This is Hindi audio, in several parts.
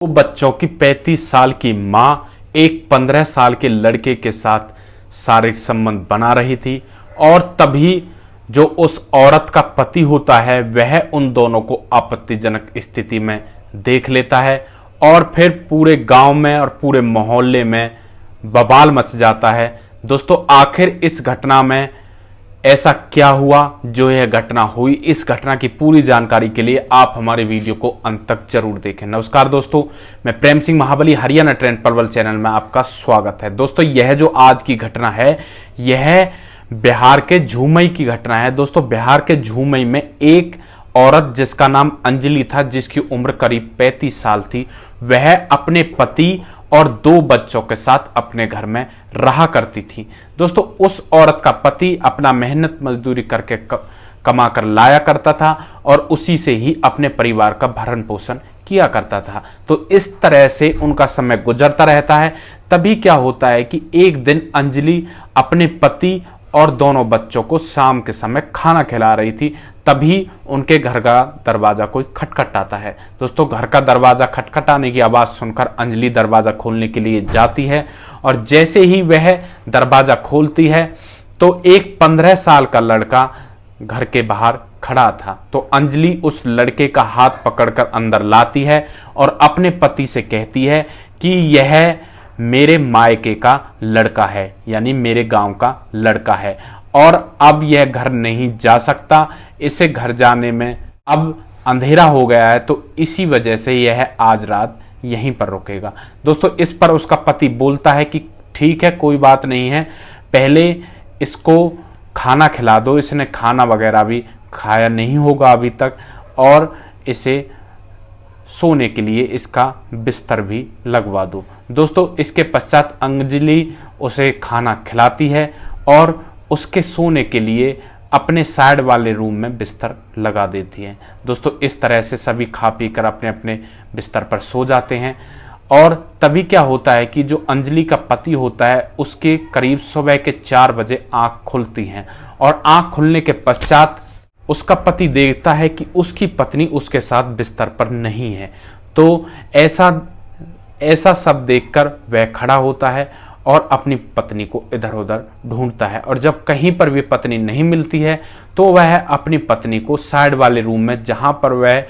बच्चों की 35 साल की मां एक 15 साल के लड़के के साथ शारीरिक संबंध बना रही थी और तभी जो उस औरत का पति होता है वह उन दोनों को आपत्तिजनक स्थिति में देख लेता है और फिर पूरे गांव में और पूरे मोहल्ले में बवाल मच जाता है। दोस्तों, आखिर इस घटना में ऐसा क्या हुआ जो यह घटना हुई, इस घटना की पूरी जानकारी के लिए आप हमारे वीडियो को अंत तक जरूर देखें। नमस्कार दोस्तों, मैं प्रेम सिंह महाबली, हरियाणा ट्रेंड पलवल चैनल में आपका स्वागत है। दोस्तों, यह जो आज की घटना है यह बिहार के झुमई की घटना है। दोस्तों, बिहार के झुमई में एक औरत जिसका नाम अंजलि था, जिसकी उम्र करीब 35 साल थी, वह अपने पति और 2 बच्चों के साथ अपने घर में रहा करती थी। दोस्तों, उस औरत का पति अपना मेहनत मजदूरी करके कमा कर लाया करता था और उसी से ही अपने परिवार का भरण पोषण किया करता था। तो इस तरह से उनका समय गुजरता रहता है। तभी क्या होता है कि एक दिन अंजलि अपने पति और दोनों बच्चों को शाम के समय खाना खिला रही थी, तभी उनके घर का दरवाजा कोई खटखटाता है। दोस्तों, घर का दरवाजा खटखटाने की आवाज़ सुनकर अंजलि दरवाज़ा खोलने के लिए जाती है और जैसे ही वह दरवाज़ा खोलती है तो एक 15 साल का लड़का घर के बाहर खड़ा था। तो अंजलि उस लड़के का हाथ पकड़कर अंदर लाती है और अपने पति से कहती है कि यह मेरे मायके का लड़का है, यानी मेरे गांव का लड़का है और अब यह घर नहीं जा सकता। इसे घर जाने में अब अंधेरा हो गया है, तो इसी वजह से यह आज रात यहीं पर रुकेगा। दोस्तों, इस पर उसका पति बोलता है कि ठीक है, कोई बात नहीं है, पहले इसको खाना खिला दो, इसने खाना वगैरह भी खाया नहीं होगा अभी तक, और इसे सोने के लिए इसका बिस्तर भी लगवा दो। दोस्तों, इसके पश्चात अंजलि उसे खाना खिलाती है और उसके सोने के लिए अपने साइड वाले रूम में बिस्तर लगा देती है। दोस्तों, इस तरह से सभी खा पी कर अपने अपने बिस्तर पर सो जाते हैं और तभी क्या होता है कि जो अंजलि का पति होता है उसके करीब सुबह के 4 बजे आंख खुलती हैं और आंख खुलने के पश्चात उसका पति देखता है कि उसकी पत्नी उसके साथ बिस्तर पर नहीं है। तो ऐसा सब देखकर वह खड़ा होता है और अपनी पत्नी को इधर उधर ढूंढता है और जब कहीं पर भी पत्नी नहीं मिलती है तो वह अपनी पत्नी को साइड वाले रूम में, जहां पर वह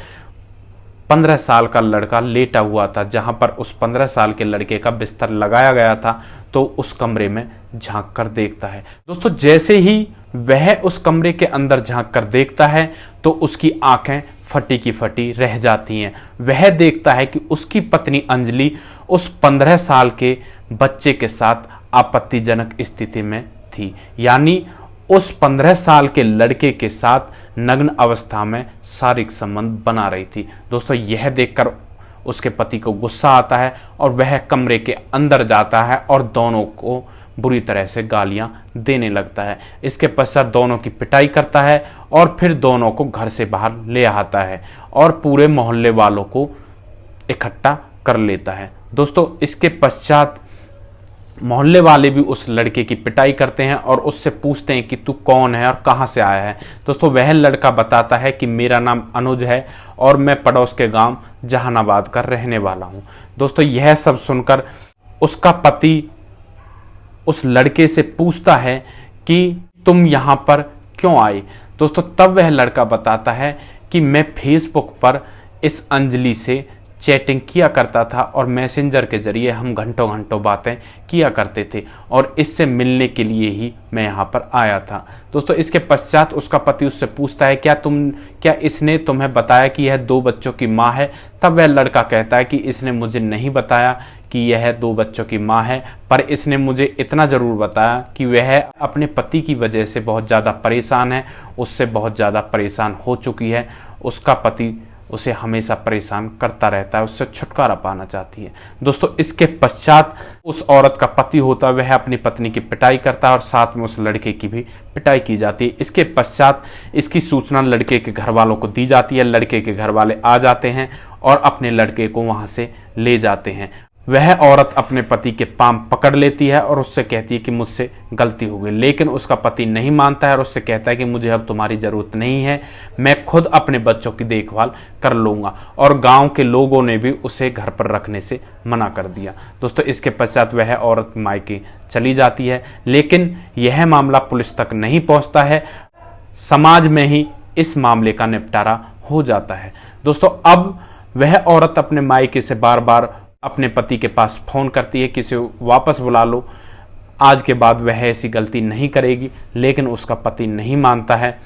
15 साल का लड़का लेटा हुआ था, जहां पर उस 15 साल के लड़के का बिस्तर लगाया गया था, तो उस कमरे में झांक कर देखता है। दोस्तों, जैसे ही वह उस कमरे के अंदर झांक कर देखता है तो उसकी आंखें फटी की फटी रह जाती हैं। वह देखता है कि उसकी पत्नी अंजलि उस 15 साल के बच्चे के साथ आपत्तिजनक स्थिति में थी, यानी उस 15 साल के लड़के के साथ नग्न अवस्था में शारीरिक संबंध बना रही थी। दोस्तों, यह देखकर उसके पति को गुस्सा आता है और वह कमरे के अंदर जाता है और दोनों को बुरी तरह से गालियां देने लगता है। इसके पश्चात दोनों की पिटाई करता है और फिर दोनों को घर से बाहर ले आता है और पूरे मोहल्ले वालों को इकट्ठा कर लेता है। दोस्तों, इसके पश्चात मोहल्ले वाले भी उस लड़के की पिटाई करते हैं और उससे पूछते हैं कि तू कौन है और कहां से आया है। दोस्तों, वह लड़का बताता है कि मेरा नाम अनुज है और मैं पड़ोस के गांव जहानाबाद का रहने वाला हूं। दोस्तों, यह सब सुनकर उसका पति उस लड़के से पूछता है कि तुम यहां पर क्यों आए। दोस्तों, तब वह लड़का बताता है कि मैं फेसबुक पर इस अंजलि से चैटिंग किया करता था और मैसेंजर के जरिए हम घंटों घंटों बातें किया करते थे और इससे मिलने के लिए ही मैं यहाँ पर आया था। दोस्तों, इसके पश्चात उसका पति उससे पूछता है क्या इसने तुम्हें बताया कि यह 2 बच्चों की माँ है। तब वह लड़का कहता है कि इसने मुझे नहीं बताया कि यह 2 बच्चों की माँ है, पर इसने मुझे इतना ज़रूर बताया कि वह अपने पति की वजह से बहुत ज़्यादा परेशान है, उससे बहुत ज़्यादा परेशान हो चुकी है, उसका पति उसे हमेशा परेशान करता रहता है, उससे छुटकारा पाना चाहती है। दोस्तों, इसके पश्चात उस औरत का पति होता है वह अपनी पत्नी की पिटाई करता है और साथ में उस लड़के की भी पिटाई की जाती है। इसके पश्चात इसकी सूचना लड़के के घर वालों को दी जाती है। लड़के के घर वाले आ जाते हैं और अपने लड़के को वहां से ले जाते हैं। वह औरत अपने पति के पांव पकड़ लेती है और उससे कहती है कि मुझसे गलती हो गई, लेकिन उसका पति नहीं मानता है और उससे कहता है कि मुझे अब तुम्हारी ज़रूरत नहीं है, मैं खुद अपने बच्चों की देखभाल कर लूँगा। और गांव के लोगों ने भी उसे घर पर रखने से मना कर दिया। दोस्तों, इसके पश्चात वह औरत मायके चली जाती है, लेकिन यह मामला पुलिस तक नहीं पहुँचता है, समाज में ही इस मामले का निपटारा हो जाता है। दोस्तों, अब वह औरत अपने मायके से बार बार अपने पति के पास फ़ोन करती है कि इसे वापस बुला लो, आज के बाद वह ऐसी गलती नहीं करेगी, लेकिन उसका पति नहीं मानता है।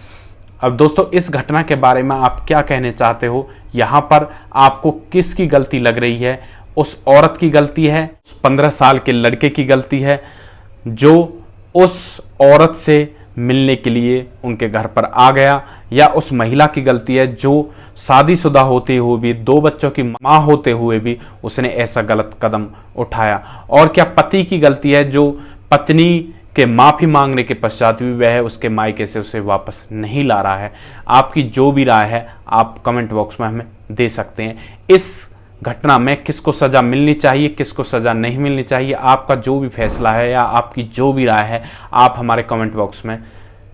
अब दोस्तों, इस घटना के बारे में आप क्या कहने चाहते हो? यहाँ पर आपको किसकी गलती लग रही है? उस औरत की गलती है, उस 15 साल के लड़के की गलती है जो उस औरत से मिलने के लिए उनके घर पर आ गया, या उस महिला की गलती है जो शादीशुदा होते हुए भी, 2 बच्चों की मां होते हुए भी उसने ऐसा गलत कदम उठाया? और क्या पति की गलती है जो पत्नी के माफ़ी मांगने के पश्चात भी वह उसके मायके से उसे वापस नहीं ला रहा है? आपकी जो भी राय है आप कमेंट बॉक्स में हमें दे सकते हैं। इस घटना में किसको सज़ा मिलनी चाहिए, किसको सज़ा नहीं मिलनी चाहिए, आपका जो भी फैसला है या आपकी जो भी राय है आप हमारे कमेंट बॉक्स में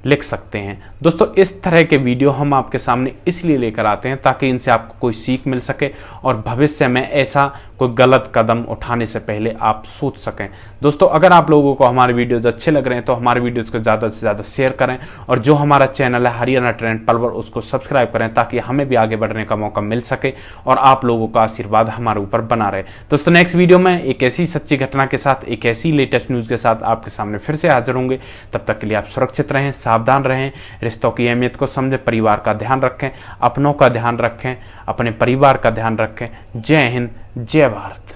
लिख सकते हैं। दोस्तों, इस तरह के वीडियो हम आपके सामने इसलिए लेकर आते हैं ताकि इनसे आपको कोई सीख मिल सके और भविष्य में ऐसा कोई गलत कदम उठाने से पहले आप सोच सकें। दोस्तों, अगर आप लोगों को हमारे वीडियोज़ अच्छे लग रहे हैं तो हमारे वीडियोज़ को ज़्यादा से ज़्यादा शेयर करें, और जो हमारा चैनल है हरियाणा ट्रेंड पलवल उसको सब्सक्राइब करें ताकि हमें भी आगे बढ़ने का मौका मिल सके और आप लोगों का आशीर्वाद हमारे ऊपर बना रहे। दोस्तों, नेक्स्ट वीडियो में एक ऐसी सच्ची घटना के साथ, एक ऐसी लेटेस्ट न्यूज़ के साथ आपके सामने फिर से हाजिर होंगे। तब तक के लिए आप सुरक्षित रहें, सावधान रहें, रिश्तों की अहमियत को समझें, परिवार का ध्यान रखें, अपनों का ध्यान रखें, अपने परिवार का ध्यान रखें। जय हिंद, जय भारत।